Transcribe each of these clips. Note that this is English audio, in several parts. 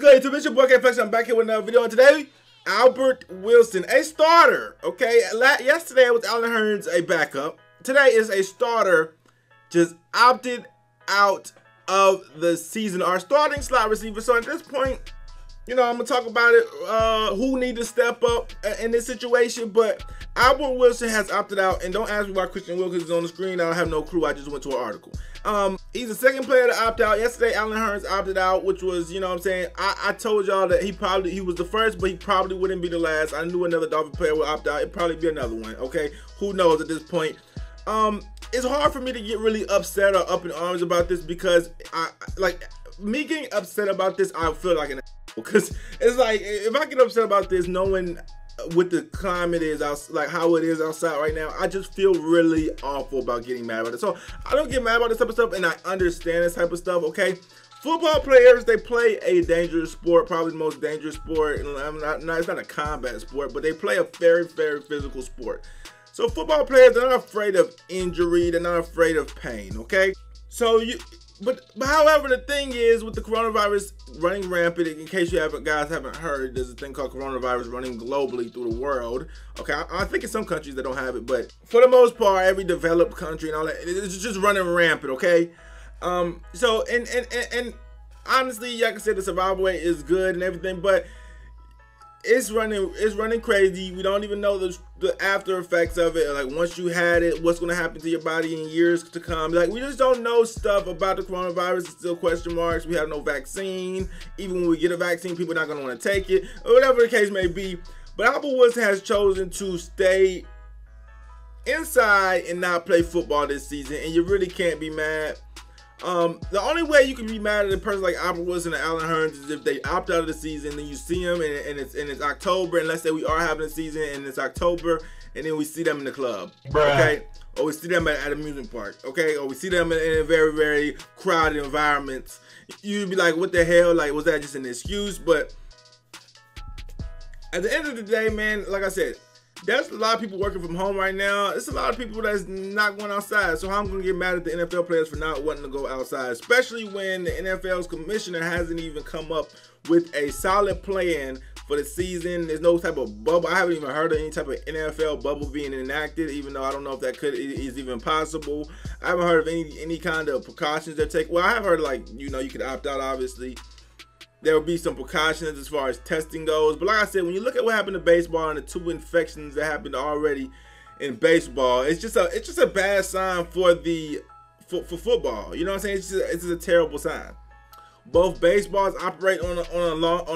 good, YouTube? It's your boy 1KFLeXin. I'm back here with another video, and today, Albert Wilson, a starter. Okay, yesterday it was Allen Hurns, a backup. Today is a starter, just opted out of the season. Our starting slot receiver. So at this point, you know, I'm gonna talk about it. Who need to step up in this situation? But Albert Wilson has opted out, and don't ask me why Christian Wilkins is on the screen. I have no clue. I just went to an article. He's the second player to opt out. Yesterday, Allen Hurns opted out, which was, you know what I'm saying, I told y'all that he was the first, but he probably wouldn't be the last. I knew another Dolphin player would opt out. It'd probably be another one, okay? Who knows at this point? It's hard for me to get really upset or up in arms about this because me getting upset about this, I feel like an because it's like, if I get upset about this knowing what the climate is, like how it is outside right now, I just feel really awful about getting mad about it. So I don't get mad about this type of stuff, and I understand this type of stuff, okay? Football players, they play a dangerous sport, probably the most dangerous sport. It's not a combat sport, but they play a very, very physical sport. So football players, they're not afraid of injury, they're not afraid of pain, okay? So But however, the thing is, with the coronavirus running rampant, in case you guys haven't heard, there's a thing called coronavirus running globally through the world. Okay, I think in some countries they don't have it, but for the most part, every developed country and all that, it's just running rampant. Okay, so and honestly, like I said, the survival rate is good and everything, but it's running crazy. We don't even know the after effects of it. Like, once you had it, what's going to happen to your body in years to come. Like, we just don't know stuff about the coronavirus. It's still question marks. We have no vaccine. Even when we get a vaccine, people are not going to want to take it, or whatever the case may be. But Albert Wilson has chosen to stay inside and not play football this season, and you really can't be mad. The only way you can be mad at a person like Albert Wilson and Allen Hurns is if they opt out of the season, then you see them and it's October, and let's say we are having a season and it's October, and then we see them in the club, okay? Or we see them at an amusement park, okay? Or we see them in a very, very crowded environments. You'd be like, what the hell? Like, was that just an excuse? But at the end of the day, man, like I said, there's a lot of people working from home right now. It's a lot of people that's not going outside. So how I'm going to get mad at the NFL players for not wanting to go outside, especially when the NFL's commissioner hasn't even come up with a solid plan for the season. There's no type of bubble. I haven't even heard of any type of NFL bubble being enacted, even though I don't know if that is even possible. I haven't heard of any kind of precautions they're taking. Well, I have heard, like, you know, you could opt out, obviously. There will be some precautions as far as testing goes. But like I said, when you look at what happened to baseball and the 2 infections that happened already in baseball, it's just a bad sign for football. You know what I'm saying? It's just a terrible sign. Both baseballs operate on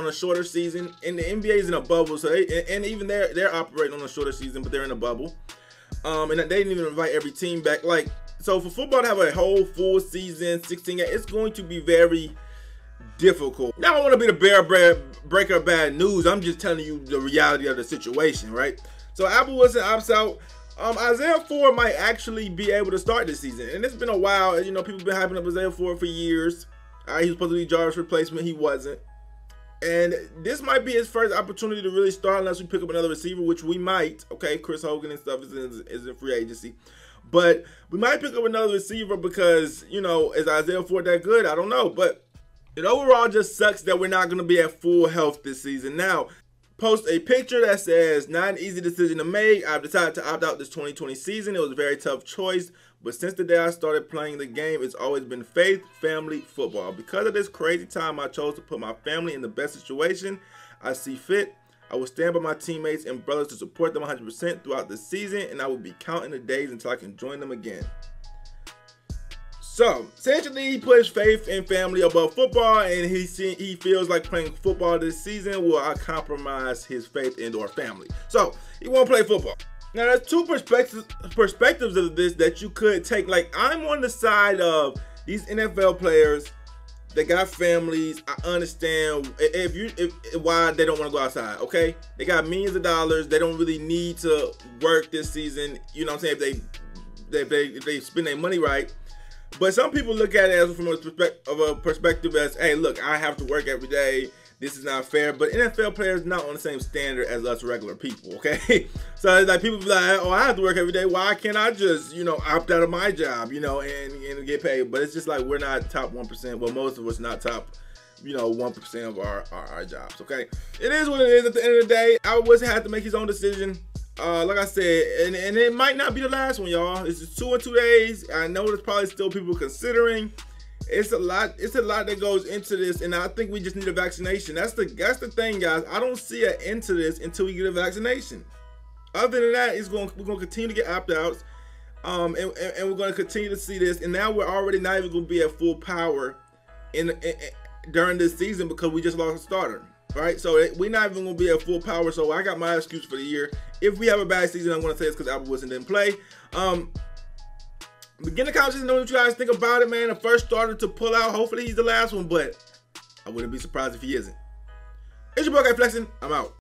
a shorter season, and the NBA is in a bubble. So even they're operating on a shorter season, but they're in a bubble. And they didn't even invite every team back. Like, so for football to have a whole full season, 16 games, it's going to be very difficult. Now, I don't want to be the breaker of bad news. I'm just telling you the reality of the situation, right? So Albert Wilson opts out. Isaiah Ford might actually be able to start this season, and it's been a while. You know, people have been hyping up Isaiah Ford for years. He was supposed to be Jarvis' replacement. He wasn't, and this might be his first opportunity to really start unless we pick up another receiver, which we might. Okay, Chris Hogan and stuff is in free agency, but we might pick up another receiver because, you know, is Isaiah Ford that good? I don't know, but it overall just sucks that we're not going to be at full health this season. Now, post a picture that says, not an easy decision to make. I've decided to opt out this 2020 season. It was a very tough choice, but since the day I started playing the game, it's always been faith, family, football. Because of this crazy time, I chose to put my family in the best situation I see fit. I will stand by my teammates and brothers to support them 100% throughout the season, and I will be counting the days until I can join them again. So, essentially, he put his faith and family above football, and he feels like playing football this season will compromise his faith and or family. So, he won't play football. Now, there's two perspectives of this that you could take. Like, I'm on the side of these NFL players that got families. I understand why they don't want to go outside, okay? They got millions of dollars. They don't really need to work this season. You know what I'm saying? If they spend their money right. But some people look at it as from a perspective as, hey, look, I have to work every day. This is not fair. But NFL players not on the same standard as us regular people, okay? So it's like people be like, oh, I have to work every day. Why can't I just, you know, opt out of my job, you know, and get paid? But it's just like we're not top 1%. Well, most of us not top 1% of our jobs. Okay, it is what it is. At the end of the day, Albert Wilson had to make his own decision. Like I said, and it might not be the last one, y'all. It's just 2 in 2 days. I know there's probably still people considering. It's a lot that goes into this, and I think we just need a vaccination. That's the thing, guys. I don't see an end to this until we get a vaccination. Other than that, we're gonna continue to get opt-outs, and we're gonna continue to see this. And now we're already not even gonna be at full power during this season because we just lost a starter. Right, so we're not even gonna be at full power. So I got my excuse for the year. If we have a bad season, I'm gonna say it's because Albert Wilson didn't play. Begin the conversation, know what you guys think about it, man. The first starter to pull out. Hopefully he's the last one, but I wouldn't be surprised if he isn't. It's your boy 1KFLeXin. I'm out.